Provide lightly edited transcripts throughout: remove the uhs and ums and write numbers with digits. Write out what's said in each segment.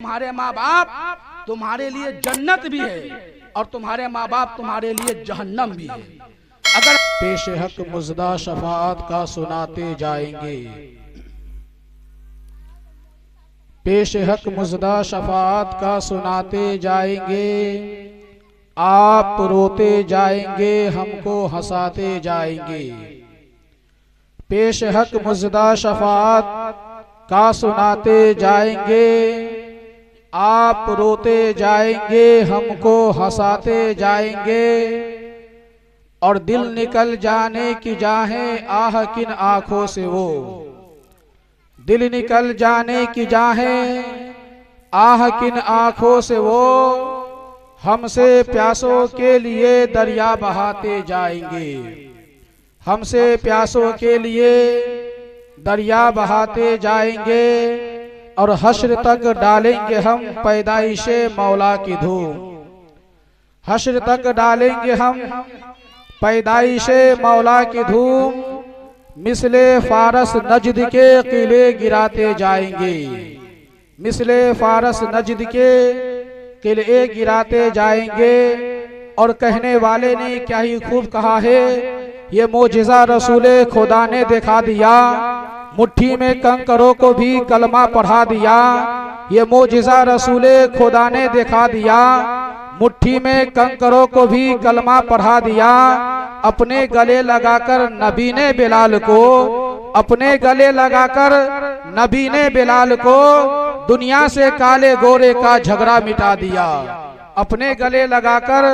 तुम्हारे माँ बाप तुम्हारे लिए जन्नत भी है और तुम्हारे माँ बाप तुम्हारे लिए जहन्नम भी है। अगर पेश हक मुजदा शफाअत का सुनाते जाएंगे, पेश हक मुजदा शफाअत का सुनाते जाएंगे, आप रोते जाएंगे हमको हंसाते जाएंगे। पेश हक मुजदा शफाअत का सुनाते जाएंगे, आप रोते जाएंगे हमको हंसाते जाएंगे। और दिल निकल जाने की जाहें आह किन आंखों से वो, दिल निकल जाने की जाहें आह किन आंखों से वो, हमसे प्यासों के लिए दरिया बहाते जाएंगे, हमसे प्यासों के लिए दरिया बहाते जाएंगे। और हश्र तक डालेंगे हम पैदाइशे मौला की धूम, हश्र तक डालेंगे हम पैदाइशे मौला की धूम। मिसले फारस नजद के किले गिराते जाएंगे, मिसले फारस नजद के किले गिराते जाएंगे। और कहने वाले ने क्या ही खूब कहा है, ये मोजिज़ा रसूले खुदा ने दिखा दिया, मुट्ठी में कंकरों को भी कलमा पढ़ा दिया। ये मोजिज़ा रसूले खुदा ने दिखा दिया, मुट्ठी में कंकरों को भी कलमा पढ़ा दिया। अपने गले लगाकर नबी ने बिलाल को, अपने गले लगाकर नबी ने बिलाल को दुनिया से काले गोरे का झगड़ा मिटा दिया। अपने गले लगाकर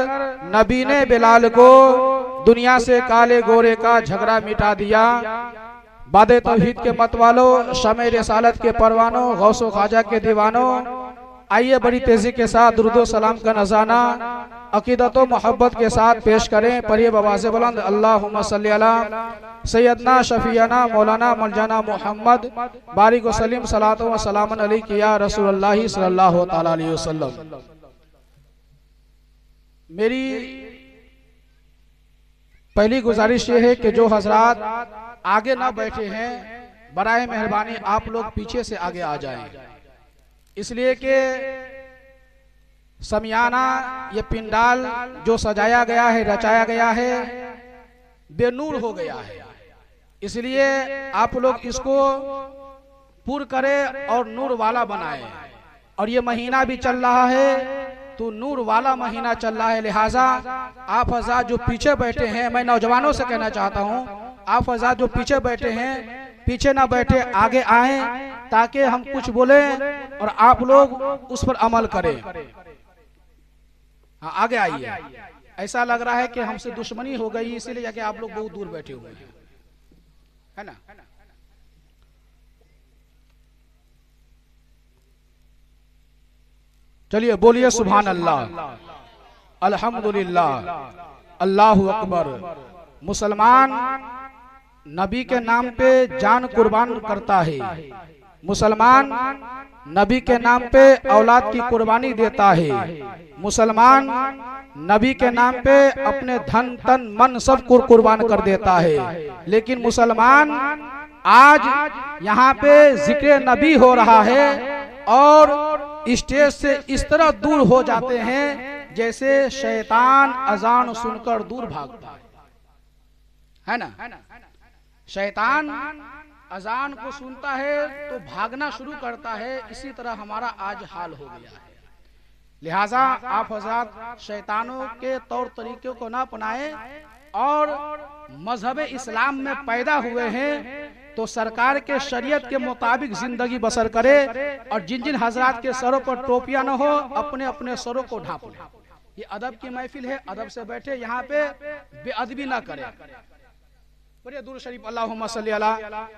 नबी ने बिलाल को दुनिया से काले गोरे का झगड़ा मिटा दिया। बादे तौहीद के मतवालों, शमे रिसालत के परवानों, गौसो ख्वाजा के दीवानों, आइए बड़ी तेजी के साथ दुरूद व सलाम का नज़ाना अकीदत व मोहब्बत के साथ पेश करें। पढ़िए बवाज़े बुलंद, अल्लाहुम्मा सल्ली अला सैयदना शफीना मौलाना मौलाना मोहम्मद बारिक व सलीम सलातो व सलामन अलैहि या रसूलुल्लाह सल्लल्लाहु तआला अलैहि वसल्लम। मेरी पहली गुजारिश ये है कि जो हजरात आगे ना बैठे हैं, बराए मेहरबानी आप लोग पीछे से आगे आ जाएं, इसलिए कि समियाना ये पिंडाल जो सजाया गया है, रचाया गया है, बेनूर हो गया है। इसलिए आप लोग इसको पुर करें और नूर वाला बनाएं। और ये महीना भी चल रहा है तो नूर वाला महीना चल रहा है, लिहाजा आप हज़रात जो पीछे बैठे हैं, मैं नौजवानों से कहना चाहता हूँ, आप हज़रात जो पीछे बैठे हैं पीछे ना बैठे, आगे आएं ताकि हम कुछ बोले और आप लोग उस पर अमल करें। हाँ, आगे आइए। ऐसा लग रहा है कि हमसे दुश्मनी हो गई, इसीलिए जाके आप लोग बहुत दूर बैठे हुए हैं, है ना। चलिए बोलिए सुभान अल्लाह, अल्हम्दुलिल्लाह, अल्लाहु अकबर। मुसलमान नबी के नाम पे जान कुर्बान करता है, मुसलमान नबी के नाम पे औलाद की कुर्बानी देता है, मुसलमान नबी के नाम पे अपने धन तन मन सब को कुर्बान कर देता है। लेकिन मुसलमान आज यहाँ पे जिक्र नबी हो रहा है और स्टेज से इस तरह दूर हो जाते हैं जैसे शैतान अजान सुनकर दूर भागता है ना। शैतान अजान को सुनता है तो भागना शुरू करता है, इसी तरह हमारा आज हाल हो गया है। लिहाजा आप हज़रात शैतानों के तौर तरीकों को ना अपनाएं और मजहब इस्लाम में पैदा हुए हैं तो सरकार के शरीयत के मुताबिक जिंदगी बसर करे। और जिन जिन हजरात के सरों पर टोपियां न हो, अपने अपने सरों को ढांप ले। ये अदब की महफिल है, अदब से बैठे, यहाँ पे बेअदबी ना करे। बड़े दूर शरीफ अल्लाहुम्मा सल्ली अला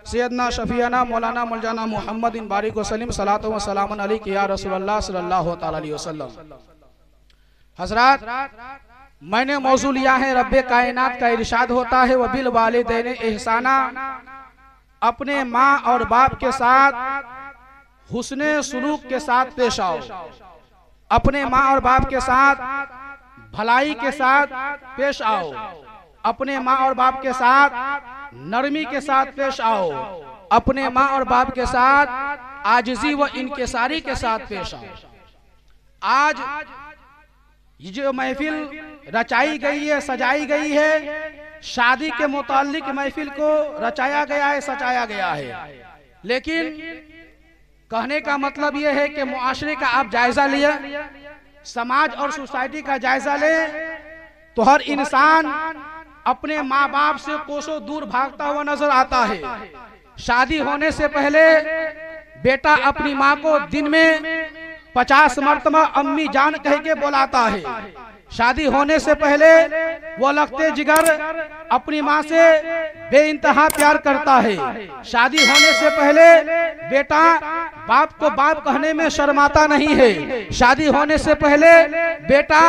सैयदना शफीना मौलाना मौलाना मोहम्मद बारिक व सलीम सलातो व सलामन अलैहि या रसूलुल्लाह सल्लल्लाहु तआला अलैहि वसल्लम। हजरात, मैंने मौजू लिया है रब्बे कायनात का इरशाद होता है, व बिल वालिदैन एहसाना, अपने माँ और बाप के साथ हुस्ने सुलूक के साथ पेश आओ, अपने माँ और बाप के साथ भलाई के साथ पेश आओ, अपने माँ और बाप के साथ नरमी के साथ पेश आओ। अपने माँ और बाप के साथ आजिज़ी व इनकिसारी के साथ पेश आओ। आज ये जो महफिल रचाई गई है, सजाई गई है, शादी के मुताल्लिक महफिल को रचाया गया है, सजाया गया है, लेकिन कहने का मतलब यह है कि मुआशरे का आप जायजा लिया, समाज और सोसाइटी का जायजा ले, तो हर इंसान अपने माँ बाप से कोसों दूर भागता हुआ नजर आता है। शादी होने से पहले बेटा अपनी माँ को दिन में 50 मरतबा अम्मी जान कह के बुलाता है। शादी होने से पहले वो लगते जिगर अपनी माँ से बेइंतहा प्यार करता है। शादी होने से पहले बेटा बाप को बाप कहने में शर्माता नहीं है। शादी होने से पहले बेटा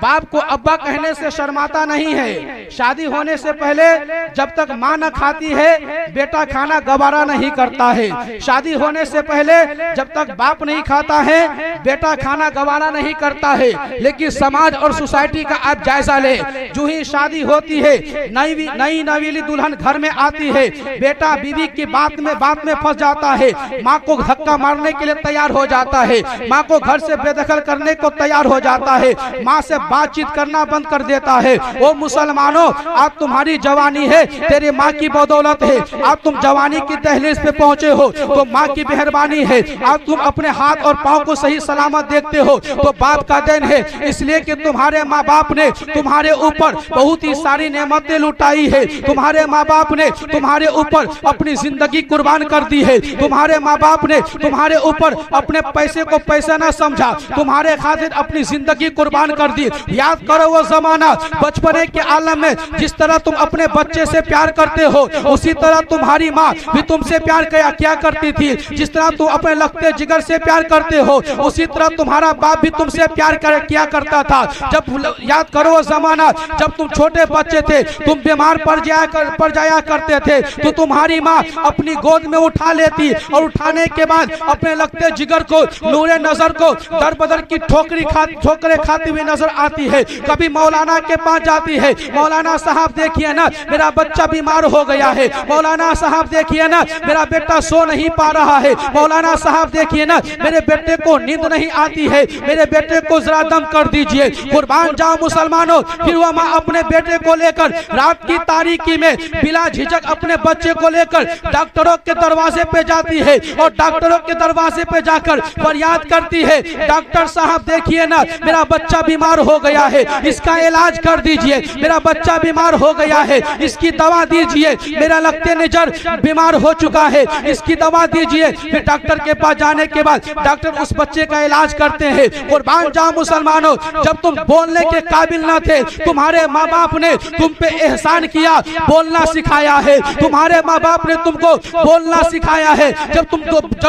बाप को अब्बा कहने से शर्माता नहीं है। शादी होने से पहले जब तक माँ न खाती है बेटा खाना गवारा नहीं करता है। शादी होने से पहले जब तक बाप नहीं खाता है बेटा खाना गवारा नहीं करता है। लेकिन समाज और सोसाइटी का आप जायजा ले, जो ही शादी होती है, नई नवीली दुल्हन घर में आती है, बेटा बीवी की बात में फंस जाता है, माँ को धक्का मारने के लिए तैयार हो जाता है, माँ को घर से बेदखल करने को तैयार हो जाता है, माँ से बातचीत करना बंद कर देता है। ओ मुसलमानों, आज तुम्हारी जवानी है, तेरी माँ की बदौलत है। आज तुम जवानी की दहलीज पे पहुंचे हो तो माँ की मेहरबानी है। आज तुम अपने हाथ और पाँव को सही सलामत देखते हो तो बाप का देन है, इसलिए कि तुम्हारे माँ बाप ने तुम्हारे ऊपर बहुत ही सारी नेमतें लुटाई है। तुम्हारे माँ बाप ने तुम्हारे ऊपर अपनी जिंदगी कुर्बान कर दी है। तुम्हारे माँ बाप ने तुम्हारे ऊपर अपने पैसे को पैसा न समझा, तुम्हारे खातिर अपनी जिंदगी कुर्बान कर दी। याद करो वो जमाना, बचपने के आलम में जिस तरह तुम अपने बच्चे से प्यार करते हो उसी तरह तुम्हारी माँ भी तुमसे प्यार क्या करती थी। जिस तरह तुम अपने लगते जिगर से प्यार करते हो उसी तरह तुम्हारा बाप भी तुमसे प्यार किया करता था। जब याद करो वो जमाना जब तुम छोटे बच्चे थे, तुम बीमार पड़ जाया करते थे तो तुम्हारी माँ अपनी गोद में उठा लेती और उठाने के बाद अपने लगते जिगर को नूरे नजर को दर बदर की ठोकरें खाती हुई नजर आती है। कभी मौलाना के पास जाती है, मौलाना साहब देखिए ना मेरा बच्चा बीमार हो गया है, मौलाना साहब देखिए ना मेरा बेटा सो नहीं पा रहा है, मौलाना साहब देखिए ना मेरे बेटे को नींद नहीं आती है, मेरे बेटे को जरा दम कर दीजिए। कुर्बान जाओ मुसलमानों। फिर वह माँ अपने बेटे को लेकर रात की तारीकी में बिला झिझक अपने बच्चे को लेकर डॉक्टरों के दरवाजे पे जाती है और डॉक्टरों के दरवाजे पे जाकर फरियाद करती है, डॉक्टर साहब देखिए ना मेरा बच्चा बीमार हो गया है, इसका इलाज कर दीजिए, मेरा बच्चा बीमार हो गया है, इसकी दवा दीजिए, मेरा लगते निजर बीमार हो चुका है, इसकी दवा दीजिए। फिर डॉक्टर के पास जाने के बाद डॉक्टर उस बच्चे का इलाज करते हैं। कुर्बान जाओ मुसलमानों, जब तुम बोलने के काबिल न थे तुम्हारे माँ बाप ने तुम पे एहसान किया, बोलना सिखाया है। तुम्हारे माँ बाप ने तुमको बोलना सिखाया है। जब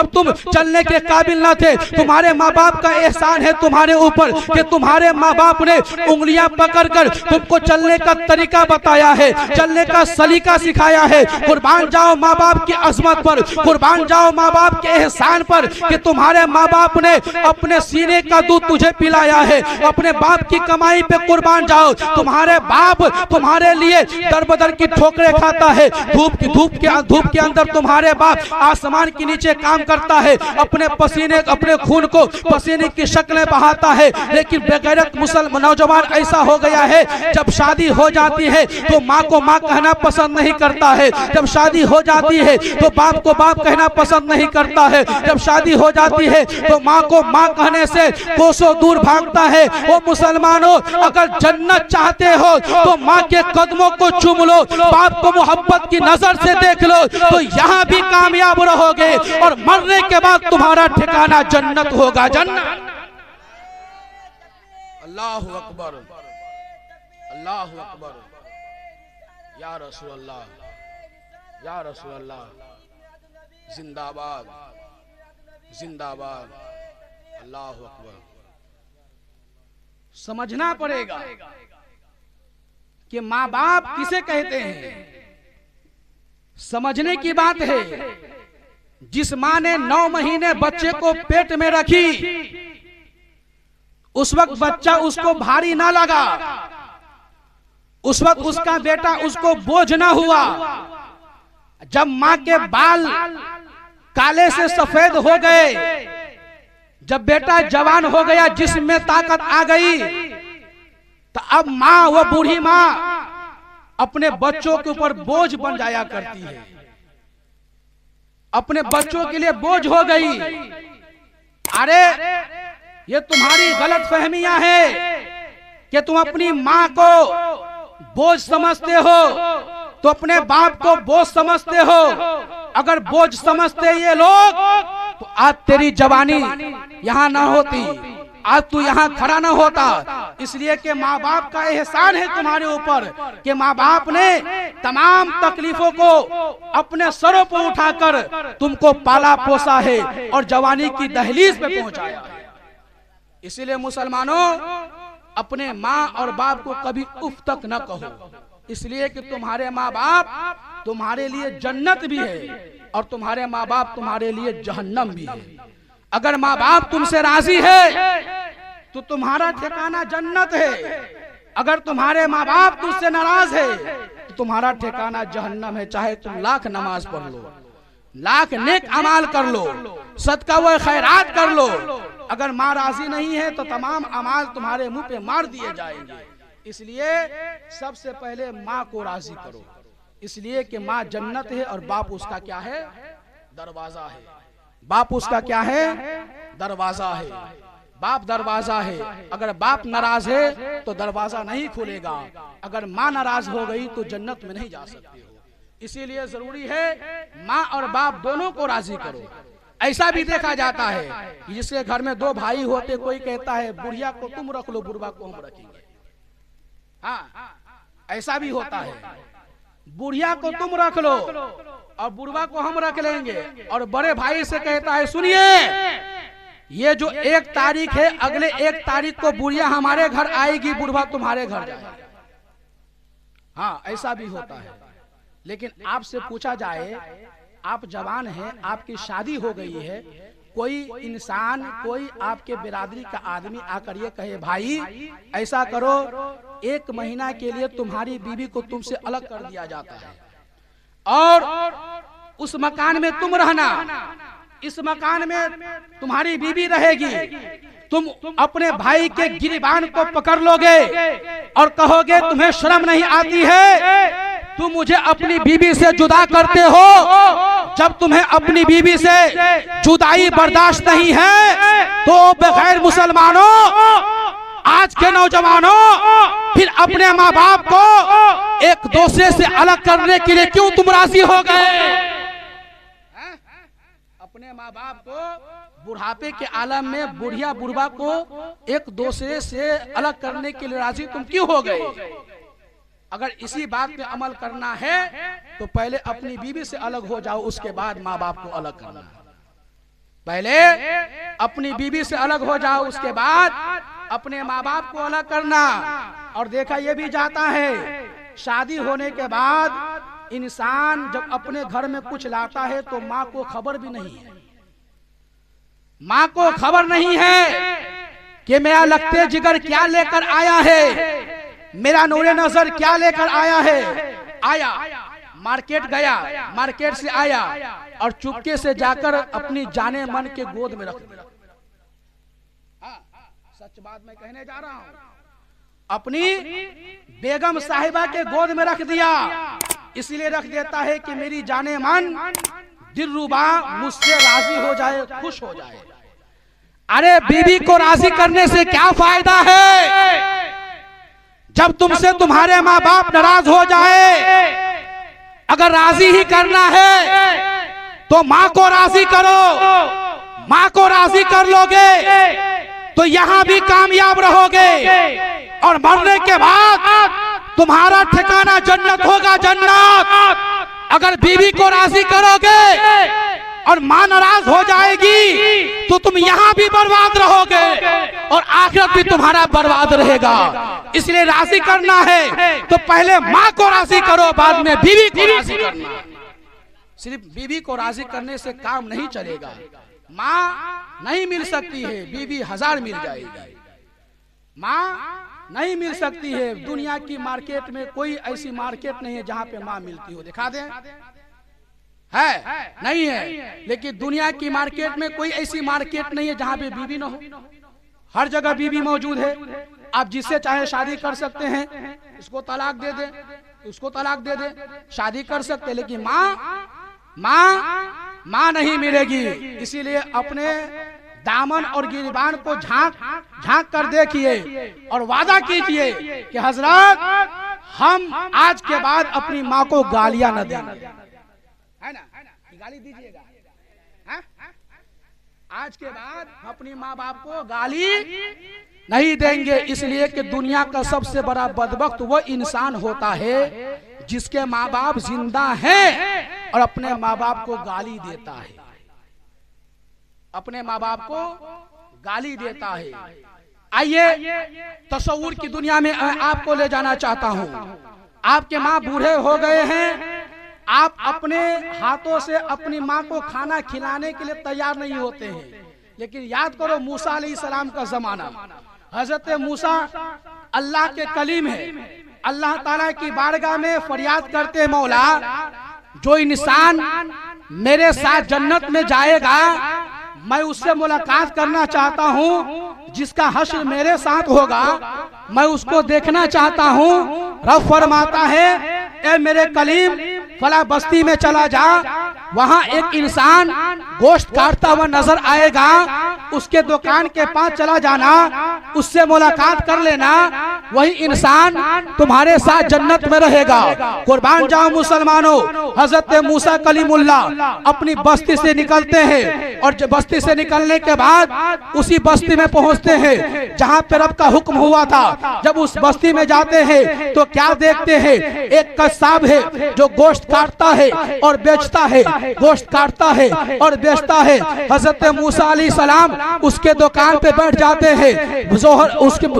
तुम चलने के काबिल न थे तुम्हारे माँ बाप का एहसान है तुम्हारे ऊपर कि तुम्हारे माँ बाप ने उंगलियां पकड़कर तुमको चलने का तरीका बताया है, चलने का सलीका सिखाया है। कुर्बान जाओ माँ बाप की अजमत पर, कुर्बान जाओ माँ बाप के एहसान पर कि तुम्हारे माँ बाप ने अपने सीने का दूध तुझे पिलाया है। अपने बाप की कमाई पे कुर्बान जाओ। तुम्हारे बाप तुम्हारे लिए दर बदर की ठोकरें खाता है, धूप के अंदर तुम्हारे बाप आसमान के नीचे काम करता है, अपने पसीने अपने खून को पसीने की शक्लें बहाता है। लेकिन बेगैरत मुसलमान नौजवान ऐसा हो गया है, जब शादी हो जाती है तो माँ को माँ कहना पसंद नहीं करता है, जब शादी हो जाती है तो बाप को बाप कहना पसंद नहीं करता है, जब शादी हो जाती है तो माँ को माँ कहने से कोसों दूर भागता है। वो मुसलमानों, अगर जन्नत चाहते हो तो माँ के कदमों को चूम लो, बाप को मोहब्बत की नजर से देख लो तो यहाँ भी कामयाब रहोगे और मरने के बाद तुम्हारा ठिकाना जन्नत होगा। जन्नत। अल्लाहु अकबर, अल्लाहु अकबर, या रसूल अल्लाह, या रसूल अल्लाह, जिंदाबाद, जिंदाबाद, अल्लाहु अकबर। समझना पड़ेगा कि माँ बाप किसे कहते हैं। समझने की बात है, जिस माँ ने 9 महीने बच्चे को पेट में रखी उस वक्त बच्चा उसको भारी ना लगा, उस वक्त उसका बेटा उसको बोझ ना हुआ। जब माँ के बाल काले से सफेद हो गए, जब बेटा जवान हो गया, जिस्म में ताकत आ गई, तो अब माँ, वो बूढ़ी माँ अपने बच्चों के ऊपर बोझ बन जाया करती है, अपने बच्चों के लिए बोझ हो गई। अरे ये तुम्हारी गलत फहमियां है कि तुम अपनी माँ को बोझ समझते हो तो अपने बाप को बोझ समझते हो। अगर बोझ समझते ये लोग तो आज तेरी जवानी यहाँ ना होती, आज तू यहाँ खड़ा ना होता। इसलिए कि माँ बाप का एहसान है तुम्हारे ऊपर कि माँ बाप ने तमाम तकलीफों को अपने सरों पर उठाकर तुमको पाला पोसा है और जवानी की दहलीज पे पहुंचाया है। इसीलिए मुसलमानों, अपने माँ और बाप को कभी उफ तक न कहो, इसलिए कि तुम्हारे माँ बाप तुम्हारे लिए जन्नत भी है और तुम्हारे माँ बाप तुम्हारे लिए जहन्नम भी है। अगर माँ बाप तुमसे राजी है तो तुम्हारा ठिकाना जन्नत है, अगर तुम्हारे माँ बाप तुमसे नाराज है तो तुम्हारा ठिकाना जहन्नम है। चाहे तुम लाख नमाज पढ़ लो, लाख नेक अमाल कर लो, सदका व खैरात कर लो, अगर माँ राजी नहीं है तो तमाम अमाल तुम्हारे मुंह पे मार दिए जाएंगे। इसलिए सबसे पहले माँ को राजी करो, इसलिए कि माँ जन्नत है और बाप उसका क्या है? दरवाजा है। बाप उसका क्या है? दरवाजा है। बाप दरवाजा है। अगर बाप नाराज है तो दरवाजा नहीं खुलेगा, अगर माँ नाराज हो गई तो जन्नत में नहीं जा सकती हो। इसीलिए जरूरी है माँ और बाप दोनों को राजी करो। ऐसा भी देखा जाता है कि जिसके घर में दो भाई होते, कोई कहता है बुढ़िया को तुम रख लो, बुढ़वा को हम रखेंगे। हाँ, ऐसा भी होता है, बुढ़िया को तुम रख लो और बुढ़वा को हम रख लेंगे। और बड़े भाई से कहता है सुनिए, ये जो 1 तारीख है, अगले 1 तारीख को बुढ़िया हमारे घर आएगी, बुढ़वा तुम्हारे घर जाएगा। हाँ, ऐसा भी होता है। लेकिन आपसे पूछा जाए, आप जवान हैं, आपकी शादी हो गई है, कोई इंसान, कोई आपके बिरादरी का आदमी आकर ये कहे भाई ऐसा करो, 1 महीना के लिए तुम्हारी बीवी को तुमसे अलग कर दिया जाता है और उस मकान में तुम रहना, इस मकान में तुम्हारी बीवी रहेगी, तुम अपने भाई के गिरबान को पकड़ लोगे और कहोगे तुम्हें शर्म नहीं आती है, तुम मुझे अपनी बीवी से जुदा करते हो। जब तुम्हें अपनी बीवी से जुदाई बर्दाश्त नहीं है तो बगैर मुसलमानों, आज के नौजवानों, फिर अपने माँ बाप को एक दूसरे से अलग करने के लिए क्यों तुम राजी हो गए? अपने माँ बाप को बुढ़ापे के आलम में बुढ़िया बुढ़वा को एक दूसरे से अलग करने के लिए राजी तुम क्यों हो गए? अगर इसी बात पे अमल करना है तो पहले अपनी बीवी से अलग हो जाओ, उसके बाद माँ बाप को अलग करना। पहले अपनी बीवी से अलग हो जाओ, उसके बाद अपने माँ बाप को अलग करना। और देखा यह भी जाता है, शादी होने के बाद इंसान जब अपने घर में कुछ लाता है तो माँ को खबर भी नहीं है, माँ को खबर नहीं है कि मेरा लगते जिगर क्या लेकर आया है, मेरा नूरे नजर क्या लेकर आया है। आया, मार्केट गया, मार्केट से आया और चुपके से जाकर अपनी जाने मन के गोद में रख दिया। सच बात मैं कहने जा रहा हूं, अपनी बेगम साहिबा के गोद में रख दिया। इसलिए रख देता है कि मेरी जाने मन दिलरुबा मुझसे राजी हो जाए, खुश हो जाए। अरे बीवी को राजी करने से क्या फायदा है जब तुमसे तुम्हारे माँ बाप नाराज हो जाए? अगर राजी ही करना है तो माँ को राजी करो, माँ को राजी कर लोगे तो यहाँ भी कामयाब रहोगे और मरने के बाद तुम्हारा ठिकाना जन्नत होगा, जन्नत। अगर बीवी को राजी करोगे और माँ नाराज हो जाएगी तो तुम यहाँ भी बर्बाद रहोगे और आखिरत भी तुम्हारा बर्बाद रहेगा। इसलिए राजी करना है तो पहले माँ को राजी करो, बाद में बीवी को राजी करना। सिर्फ बीवी को राजी करने से काम नहीं चलेगा, माँ नहीं मिल सकती है, बीवी 1000 मिल जाएगी। माँ नहीं मिल सकती है, दुनिया की मार्केट में कोई ऐसी मार्केट नहीं है जहाँ पे माँ मिलती हो। दिखा दें, है नहीं है, लेकिन दुनिया की मार्केट में कोई ऐसी मार्केट नहीं है जहां पे बीवी ना हो। हर जगह बीवी मौजूद है। आप जिससे चाहे शादी कर सकते हैं, इसको तलाक दे दे, उसको तलाक दे दे, शादी कर सकते, लेकिन माँ नहीं मिलेगी। इसीलिए अपने दामन और गिरबान को झांक कर देखिए और वादा कीजिए कि हजरत हम आज के बाद अपनी माँ को गालियां न देंगे, है ना? गाली दीजिएगा, आज के बाद अपनी माँ बाप को गाली नहीं देंगे। इसलिए कि दुनिया का सबसे बड़ा बदबख्त वो इंसान होता है जिसके माँ बाप जिंदा हैं और अपने माँ बाप को गाली देता है, अपने माँ बाप को गाली देता है। आइए तसव्वुर की दुनिया में आपको ले जाना चाहता हूँ। आपके माँ बूढ़े हो गए हैं, आप अपने हाथों से अपनी माँ को खाना खिलाने के लिए तैयार नहीं होते हैं। लेकिन याद करो मूसा अलैहिस्सलाम का जमाना, हजरत मूसा अल्लाह के कलीम है, अल्लाह ताला की बारगाह में फरियाद करते हैं, मौला जो इंसान मेरे साथ जन्नत में जाएगा मैं उससे मुलाकात करना चाहता हूँ, जिसका हश्र मेरे साथ होगा मैं उसको देखना चाहता हूँ। रब फरमाता है ए मेरे कलीम फला बस्ती में चला जा, वहाँ एक इंसान गोश्त काटता हुआ नजर आएगा, उसके दुकान के पास चला जाना, उससे मुलाकात कर लेना, वही इंसान तुम्हारे साथ जन्नत में रहेगा। कुर्बान जाओ मुसलमानों, हजरत मूसा कलीमुल्लाह अपनी बस्ती से निकलते हैं और बस्ती से निकलने के बाद उसी बस्ती में पहुंचते हैं जहां पे रब का हुक्म हुआ था। जब उस बस्ती में जाते हैं तो क्या देखते हैं, एक कस्साब है जो गोश्त काटता है और बेचता है, गोश्त काटता है और बेचता है। हजरत मूसा अलैहिस्सलाम उसके दुकान पे बैठ जाते हैं, जोहर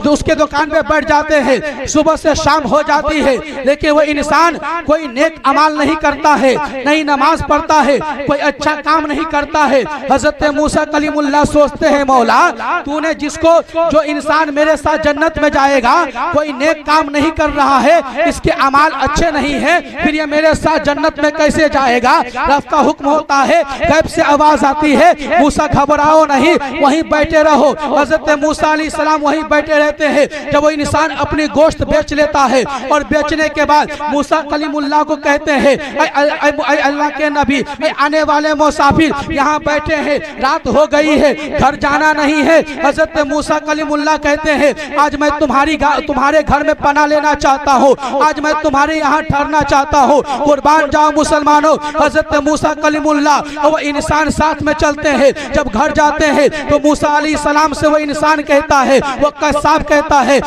उसके दुकान पे बैठ जाते हैं, सुबह से शाम हो जाती है, लेकिन वो इंसान कोई नेक अमाल नहीं करता है, नहीं नमाज पढ़ता है, कोई अच्छा काम नहीं करता है। हजरत मूसा कलीमुल्लाह सोचते हैं मौला तूने जिसको जो इंसान मेरे साथ जन्नत में जाएगा कोई नेक काम नहीं कर रहा है, इसके अमाल अच्छे नहीं है, फिर ये मेरे साथ जन्नत में कैसे जाएगा? रब का हुक्म होता है, गैब से आवाज आती है मूसा घबराओ नहीं, वहीं बैठे रहो। हजरत मूसा अलैहिस्सलाम वहीं बैठे रहते हैं। जब वो इंसान अपनी गोश्त बेच लेता है और बेचने के बाद मूसा कलीमुल्लाह को कहते हैं अल्लाह के नबी, आने वाले मुसाफिर यहाँ बैठे हैं, रात हो गई है, घर जाना नहीं है। हजरत मूसा कलीमुल्लाह कहते हैं आज मैं तुम्हारे घर में पनाह लेना चाहता हूँ, आज मैं तुम्हारे यहाँ ठहरना चाहता हूँ। कुर्बान जाओ मुसलमानों, हजरत मूसा कलीमुल्लाह वो इंसान साथ में चलते हैं। जब घर जाते हैं तो मूसा अलैहिस्सलाम से वो इंसान कहता है, वो कस्साब कहता है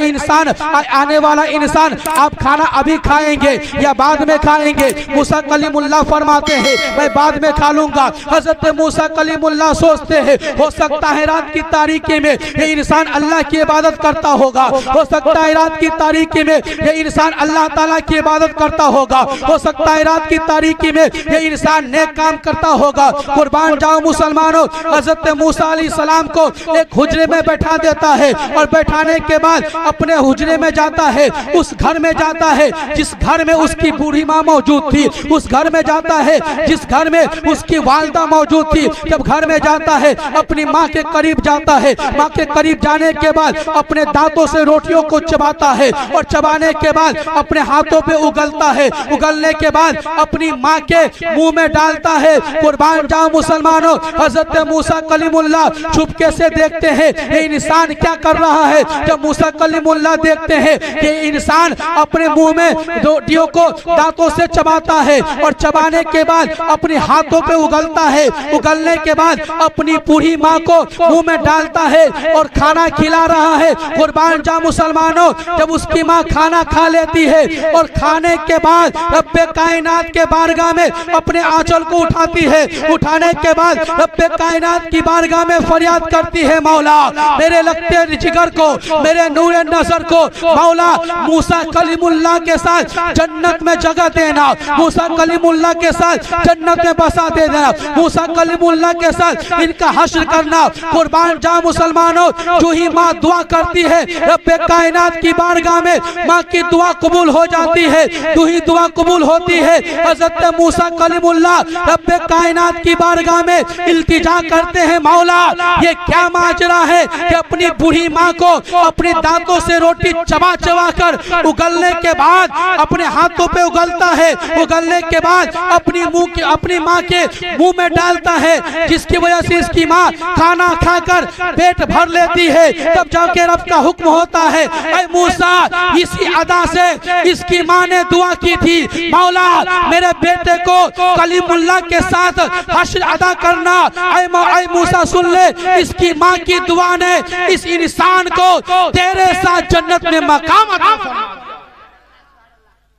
इंसान आने वाला इंसान आप खाना अभी खाएंगे या बाद में खाएंगे? मूसा कलीमुल्लाह फरमाते हैं मैं बाद में खा लूंगा। हजरत मूसा कलीमुल्लाह सोचते हैं हो सकता है रात की तारीकी में ये इंसान अल्लाह की इबादत करता होगा, हो सकता है रात की तारीकी में ये इंसान अल्लाह ताला की इबादत करता होगा, हो सकता है रात की तारीकी में ये इंसान नेक काम करता होगा। कुर्बान जाओ मुसलमानों, हजरत मूसा अलैहिस्सलाम को एक हुजरे में बैठा देता है और बैठाने के बाद अपने हुजरे में जाता है, उस घर में जाता है जिस घर में उसकी बूढ़ी माँ मौजूद थी, उस घर में जाता है जिस घर में उसकी वालिदा मौजूद थी। जब घर में जाता है अपनी माँ के करीब जाता है, माँ के करीब जाने के बाद अपने दांतों से रोटियों को चबाता है और चबाने के बाद अपने हाथों पे उगलता है, उगलने के बाद अपनी माँ के मुंह में डालता है। कुर्बान जाओ मुसलमानों, हजरत मूसा कलीमुल्लाह चुपके से देखते हैं ये इंसान क्या कर रहा है। जब मूसा कलीमुल्लाह देखते हैं कि इंसान अपने मुंह में रोटियों को दांतों से चबाता है और चबाने के बाद अपने हाथों पे उगलता है, उगलने के बाद अपनी पूरी माँ को मुंह में डालता है और खाना खिला रहा है। कुर्बान जाओ मुसलमानों, जब उसकी माँ खाना खा लेती है और खाने के बाद रब्बे कायनात के बारगाह में अपने आंचल को उठाती है, उठाने के बाद रब्बे कायनात की बारगाह में फरियाद करती है मौला मेरे लगते जिगर को, मेरे नूर नजर को मौला मूसा कलीमुल्लाह के साथ जन्नत में जगह देना, मूसा कलीमुल्लाह के साथ जन्नत में बसा दे देना, मूसा कलीमुल्लाह के साथ इनका हश्र करना। कुर्बान जाओ मुसलमानों, जो ही माँ दुआ करती है रब्बे कायनात की बारगाह में माँ की दुआ कबूल हो जाती है, जो ही दुआ कबूल होती है। हजरत मूसा कलीमुल्लाह रब्बे कायनात की बारगाह में इल्तिजा करते हैं, मौला ये क्या माजरा है कि अपनी बूढ़ी माँ को अपने दांतों से रोटी चबा चबा कर उगलने के बाद अपने हाथों पे उगलता है, उगलने के बाद अपनी माँ के मुंह में डालता है, जिसकी वजह से इसकी माँ खाना खाकर पेट भर लेती है। तब जाके रब का हुक्म होता है, ऐ मूसा इसी अदा से इसकी माँ ने दुआ की थी, मौला मेरे बेटे को कलीमुल्लाह के साथ हश्र अदा करना। ऐ मूसा सुन ले, इसकी माँ की दुआ ने इस इंसान को तेरे साथ जन्नत में मकाम अता फरमा।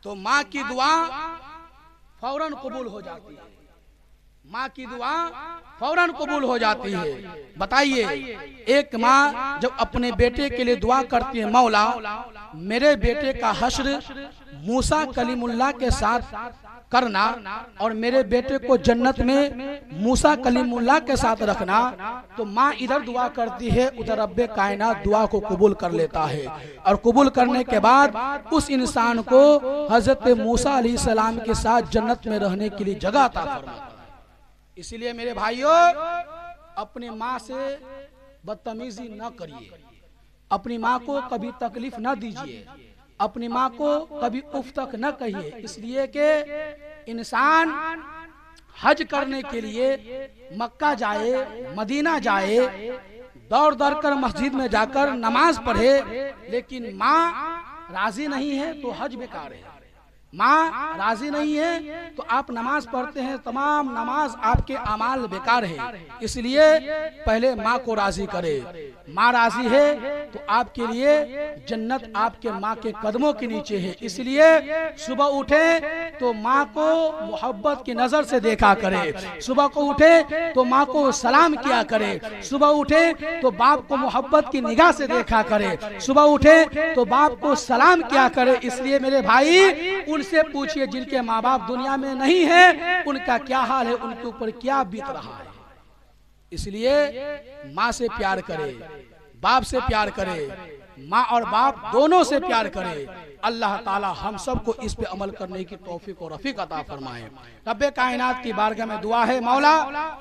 तो माँ की दुआ फौरन कबूल हो जाती है, माँ की दुआ फौरन कबूल हो जाती है। बताइए, एक माँ जब अपने बेटे के लिए दुआ करती है, मौला मेरे बेटे का हश्र मूसा कलीमुल्लाह के साथ करना और मेरे बेटे को जन्नत में मूसा कलीमुल्लाह के साथ रखना, तो माँ इधर दुआ करती है, उधर रब्बे कायनात दुआ को कबूल कर लेता है। और कबूल करने के बाद उस इंसान को हजरत मूसा अलैहिस्सलाम के साथ जन्नत में रहने के लिए जगह अता फरमाता है। इसलिए मेरे भाइयों, अपनी माँ से बदतमीजी न करिए, अपनी माँ को कभी तकलीफ न दीजिए, अपनी माँ को कभी उफ तक न कहिए। इसलिए कि इंसान हज करने के लिए मक्का जाए, मदीना जाए, दौड़ दौड़ कर मस्जिद में जाकर नमाज पढ़े, लेकिन माँ राजी नहीं है तो हज बेकार है। माँ राजी नहीं है तो आप नमाज पढ़ते हैं, तमाम नमाज आपके अमाल बेकार है। इसलिए पहले माँ को राजी करे, माँ राजी है तो आपके लिए जन्नत आपके माँ के कदमों के नीचे है। इसलिए सुबह उठे तो माँ को मोहब्बत की नजर से देखा करे, सुबह को उठे तो माँ को सलाम किया करे, सुबह उठे तो बाप को मोहब्बत की निगाह से देखा करे, सुबह उठे तो बाप को सलाम किया करे। इसलिए मेरे भाई, उनसे पूछिए जिनके माँ बाप दुनिया में नहीं है, उनका क्या हाल है, उनके ऊपर क्या बीत रहा है। इसलिए माँ से प्यार करे, बाप से प्यार करे, माँ और बाप दोनों से प्यार करे। अल्लाह ताला हम सबको इस पे अमल करने की तौफीक और रफीक अता फरमाए। रब्बे कायनात की बारगाह में दुआ है, मौला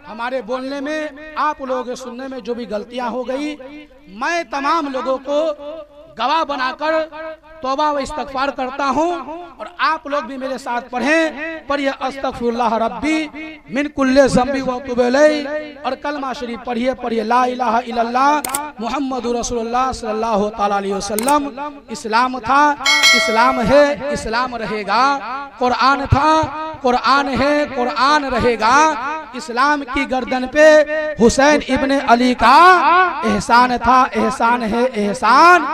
हमारे बोलने में, आप लोगों के सुनने में जो भी गलतियां हो गई, मैं तमाम लोगों को गवाह बनाकर तौबा व इस्तगफार करता हूँ, और आप लोग भी मेरे साथ पढ़ें, पढ़िए अस्तगफिरुल्लाह रब्बी मिन कुल्ले ज़ंबी व अतूबु इलैहि, और कलमा शरीफ पढ़िए ला इलाहा इल्लल्लाह मुहम्मदुर रसूलुल्लाह सल्लल्लाहु तआला अलैहि वसल्लम। इस्लाम था, इस्लाम है, इस्लाम रहेगा। कुरान था, कुरान है, कुरान रहेगा। इस्लाम की गर्दन पे हुसैन इब्ने अली का एहसान था, एहसान है, एहसान